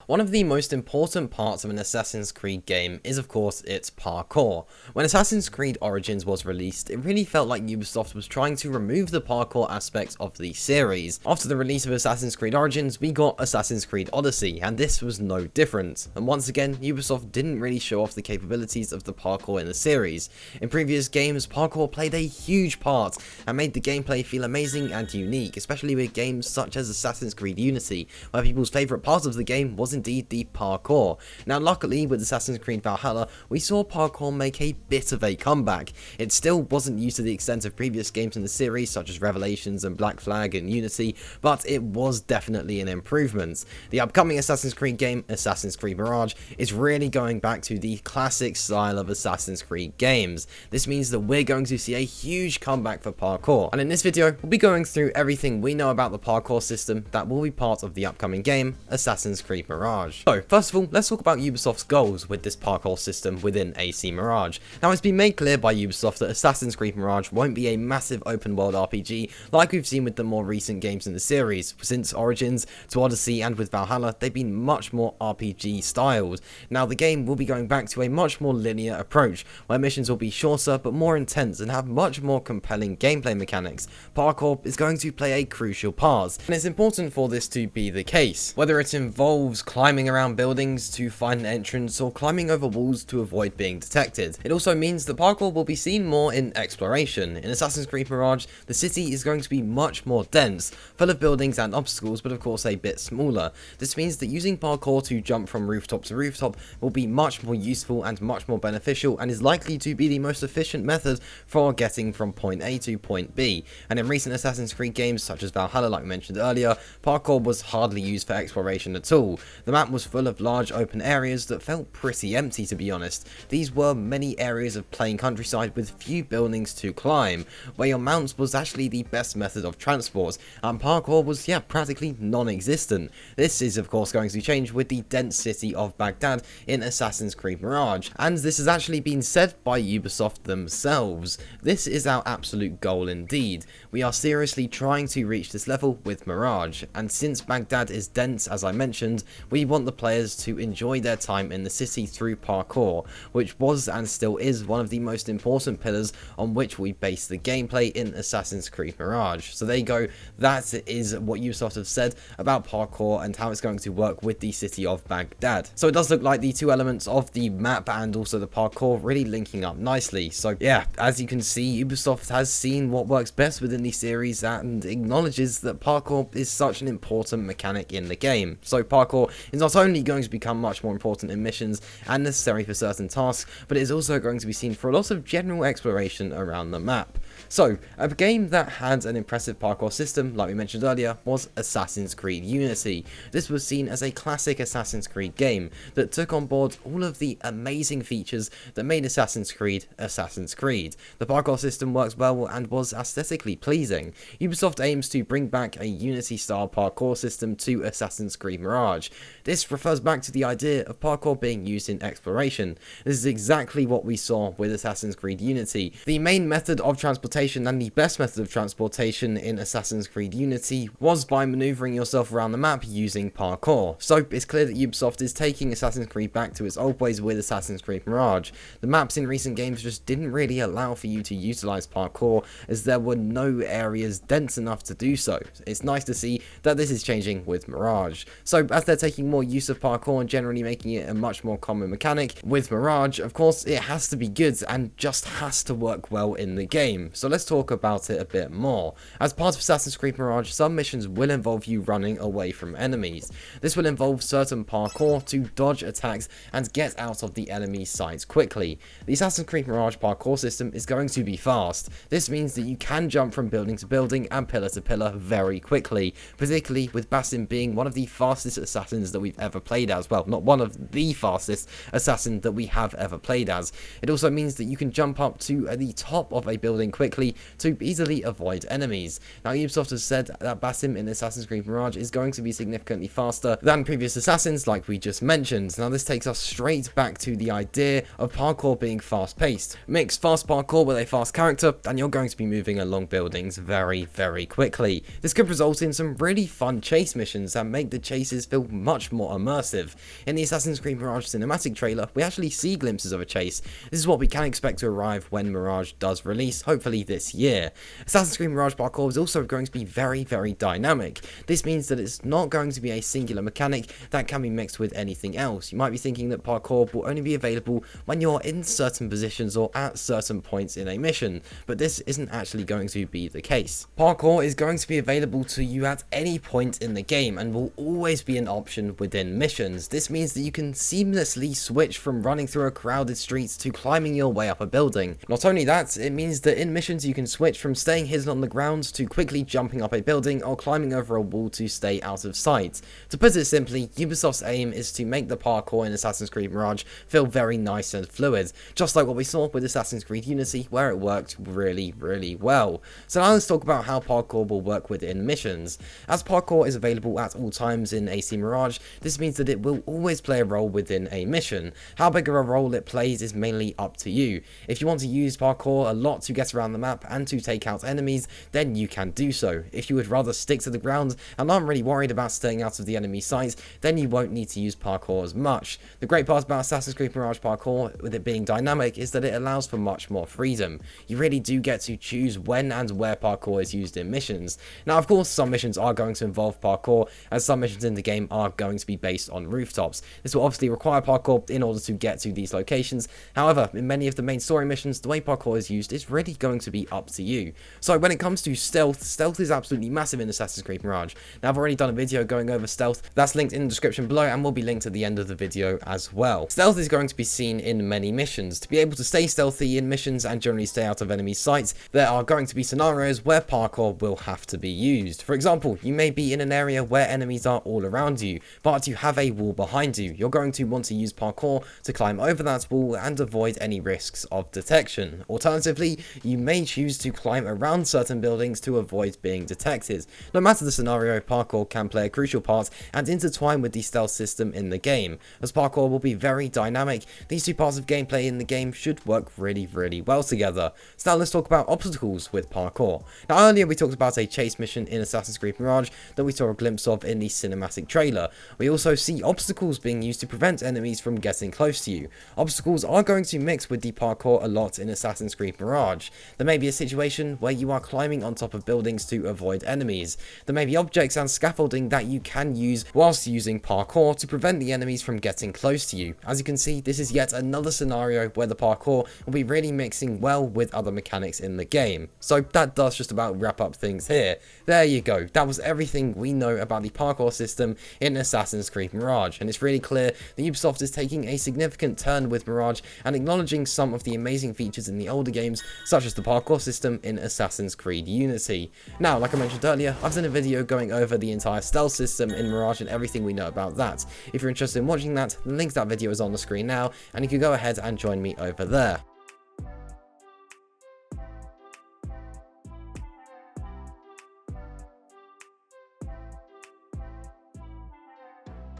One of the most important parts of an Assassin's Creed game is of course its parkour. When Assassin's Creed Origins was released, it really felt like Ubisoft was trying to remove the parkour aspect of the series. After the release of Assassin's Creed Origins, we got Assassin's Creed Odyssey, and this was no different. And once again, Ubisoft didn't really show off the capabilities of the parkour in the series. In previous games, parkour played a huge part and made the gameplay feel amazing and unique, especially with games such as Assassin's Creed Unity, where people's favourite part of the game was indeed the parkour. Now luckily with Assassin's Creed Valhalla, we saw parkour make a bit of a comeback. It still wasn't used to the extent of previous games in the series such as Revelations and Black Flag and Unity, but it was definitely an improvement. The upcoming Assassin's Creed game, Assassin's Creed Mirage, is really going back to the classic style of Assassin's Creed games. This means that we're going to see a huge comeback for parkour, and in this video we'll be going through everything we know about the parkour system that will be part of the upcoming game, Assassin's Creed Mirage. So, first of all, let's talk about Ubisoft's goals with this parkour system within AC Mirage. Now, it's been made clear by Ubisoft that Assassin's Creed Mirage won't be a massive open world RPG like we've seen with the more recent games in the series. Since Origins to Odyssey and with Valhalla, they've been much more RPG styled. Now, the game will be going back to a much more linear approach, where missions will be shorter but more intense and have much more compelling gameplay mechanics. Parkour is going to play a crucial part, and it's important for this to be the case. Whether it involves climbing around buildings to find an entrance or climbing over walls to avoid being detected. It also means that parkour will be seen more in exploration. In Assassin's Creed Mirage, the city is going to be much more dense, full of buildings and obstacles, but of course a bit smaller. This means that using parkour to jump from rooftop to rooftop will be much more useful and much more beneficial, and is likely to be the most efficient method for getting from point A to point B. And in recent Assassin's Creed games such as Valhalla, like we mentioned earlier, parkour was hardly used for exploration at all. The map was full of large open areas that felt pretty empty, to be honest. These were many areas of plain countryside with few buildings to climb, where your mount was actually the best method of transport, and parkour was practically non-existent. This is of course going to change with the dense city of Baghdad in Assassin's Creed Mirage, and this has actually been said by Ubisoft themselves. This is our absolute goal indeed. We are seriously trying to reach this level with Mirage, and since Baghdad is dense, as I mentioned, we want the players to enjoy their time in the city through parkour, which was and still is one of the most important pillars on which we base the gameplay in Assassin's Creed Mirage. So there you go, that is what Ubisoft have said about parkour and how it's going to work with the city of Baghdad. So it does look like the two elements of the map and also the parkour really linking up nicely. So yeah, as you can see, Ubisoft has seen what works best within the series and acknowledges that parkour is such an important mechanic in the game. So parkour is not only going to become much more important in missions and necessary for certain tasks, but it is also going to be seen for a lot of general exploration around the map. So, a game that had an impressive parkour system, like we mentioned earlier, was Assassin's Creed Unity. This was seen as a classic Assassin's Creed game that took on board all of the amazing features that made Assassin's Creed Assassin's Creed. The parkour system works well and was aesthetically pleasing. Ubisoft aims to bring back a Unity-style parkour system to Assassin's Creed Mirage. This refers back to the idea of parkour being used in exploration. This is exactly what we saw with Assassin's Creed Unity. The main method of transportation and the best method of transportation in Assassin's Creed Unity was by maneuvering yourself around the map using parkour. So it's clear that Ubisoft is taking Assassin's Creed back to its old ways with Assassin's Creed Mirage. The maps in recent games just didn't really allow for you to utilize parkour, as there were no areas dense enough to do so. It's nice to see that this is changing with Mirage. So as they're taking more use of parkour and generally making it a much more common mechanic with Mirage, of course it has to be good and just has to work well in the game. So let's talk about it a bit more. As part of Assassin's Creed Mirage, some missions will involve you running away from enemies. This will involve certain parkour to dodge attacks and get out of the enemy sight quickly. The Assassin's Creed Mirage parkour system is going to be fast. This means that you can jump from building to building and pillar to pillar very quickly, particularly with Basim being one of the fastest assassins that we've ever played as. Well, not one of the fastest assassin that we have ever played as. It also means that you can jump up to the top of a building quickly quickly to easily avoid enemies. Now, Ubisoft has said that Basim in Assassin's Creed Mirage is going to be significantly faster than previous Assassins, like we just mentioned. Now, this takes us straight back to the idea of parkour being fast-paced. Mix fast parkour with a fast character, and you're going to be moving along buildings very, very quickly. This could result in some really fun chase missions that make the chases feel much more immersive. In the Assassin's Creed Mirage cinematic trailer, we actually see glimpses of a chase. This is what we can expect to arrive when Mirage does release, hopefully this year. Assassin's Creed Mirage parkour is also going to be very, very dynamic. This means that it's not going to be a singular mechanic that can be mixed with anything else. You might be thinking that parkour will only be available when you're in certain positions or at certain points in a mission, but this isn't actually going to be the case. Parkour is going to be available to you at any point in the game and will always be an option within missions. This means that you can seamlessly switch from running through a crowded street to climbing your way up a building. Not only that, it means that in missions you can switch from staying hidden on the ground to quickly jumping up a building or climbing over a wall to stay out of sight. To put it simply, Ubisoft's aim is to make the parkour in Assassin's Creed Mirage feel very nice and fluid, just like what we saw with Assassin's Creed Unity, where it worked really, really well. So now let's talk about how parkour will work within missions. As parkour is available at all times in AC Mirage, this means that it will always play a role within a mission. How big of a role it plays is mainly up to you. If you want to use parkour a lot to get around the map and to take out enemies, then you can do so. If you would rather stick to the ground and aren't really worried about staying out of the enemy sight, then you won't need to use parkour as much. The great part about Assassin's Creed Mirage parkour, with it being dynamic, is that it allows for much more freedom. You really do get to choose when and where parkour is used in missions. Now, of course, some missions are going to involve parkour, as some missions in the game are going to be based on rooftops. This will obviously require parkour in order to get to these locations. However, in many of the main story missions, the way parkour is used is really going to be up to you. So when it comes to stealth, stealth is absolutely massive in Assassin's Creed Mirage. Now, I've already done a video going over stealth. That's linked in the description below and will be linked at the end of the video as well. Stealth is going to be seen in many missions. To be able to stay stealthy in missions and generally stay out of enemy sights, there are going to be scenarios where parkour will have to be used. For example, you may be in an area where enemies are all around you, but you have a wall behind you. You're going to want to use parkour to climb over that wall and avoid any risks of detection. Alternatively, you may choose to climb around certain buildings to avoid being detected. No matter the scenario, parkour can play a crucial part and intertwine with the stealth system in the game. As parkour will be very dynamic, these two parts of gameplay in the game should work really, really well together. So now let's talk about obstacles with parkour. Now, earlier we talked about a chase mission in Assassin's Creed Mirage that we saw a glimpse of in the cinematic trailer. We also see obstacles being used to prevent enemies from getting close to you. Obstacles are going to mix with the parkour a lot in Assassin's Creed Mirage. There may be a situation where you are climbing on top of buildings to avoid enemies. There may be objects and scaffolding that you can use whilst using parkour to prevent the enemies from getting close to you. As you can see, this is yet another scenario where the parkour will be really mixing well with other mechanics in the game. So that does just about wrap up things here. There you go. That was everything we know about the parkour system in Assassin's Creed Mirage, and it's really clear that Ubisoft is taking a significant turn with Mirage and acknowledging some of the amazing features in the older games, such as the parkour system in Assassin's Creed Unity. Now, like I mentioned earlier, I've done a video going over the entire stealth system in Mirage and everything we know about that. If you're interested in watching that, the link to that video is on the screen now, and you can go ahead and join me over there.